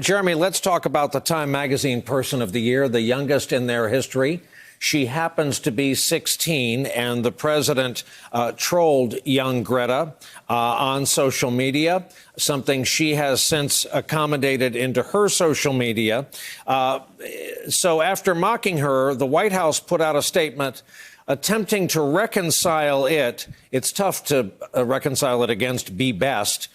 Jeremy, let's talk about the Time Magazine Person of the Year, the youngest in their history. She happens to be 16, and the president trolled young Greta on social media, something she has since accommodated into her social media. So after mocking her, the White House put out a statement attempting to reconcile it. It's tough to reconcile it against Be Best.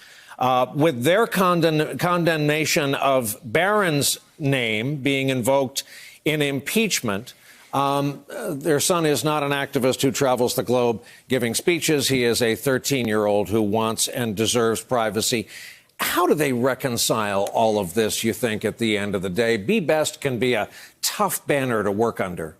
With their condemnation of Barron's name being invoked in impeachment. Their son is not an activist who travels the globe giving speeches. He is a 13-year-old who wants and deserves privacy. How do they reconcile all of this, you think, at the end of the day? Be Best can be a tough banner to work under.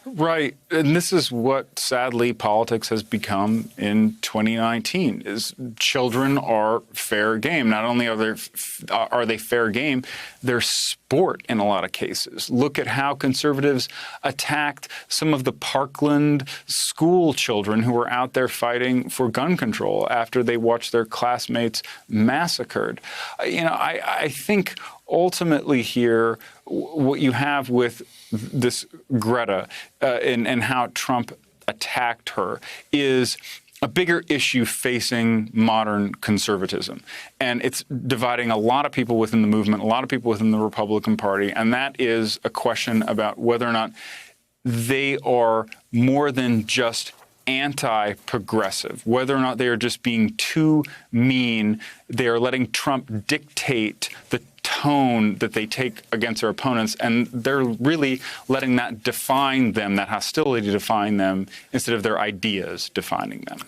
Right. And this is what, sadly, politics has become in 2019, is children are fair game. Not only are they fair game, they're sport in a lot of cases. Look at how conservatives attacked some of the Parkland school children who were out there fighting for gun control after they watched their classmates massacred. I think ultimately here, what you have with this Greta and how Trump attacked her is a bigger issue facing modern conservatism. And it's dividing a lot of people within the movement, a lot of people within the Republican Party. And that is a question about whether or not they are more than just anti-progressive, whether or not they are just being too mean. They are letting Trump dictate the tone that they take against their opponents, and they're really letting that define them, that hostility define them, instead of their ideas defining them.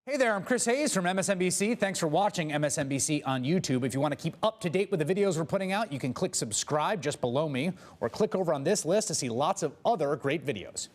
Hey there, I'm Chris Hayes from MSNBC. Thanks for watching MSNBC on YouTube. If you want to keep up to date with the videos we're putting out, you can click subscribe just below me, or click over on this list to see lots of other great videos.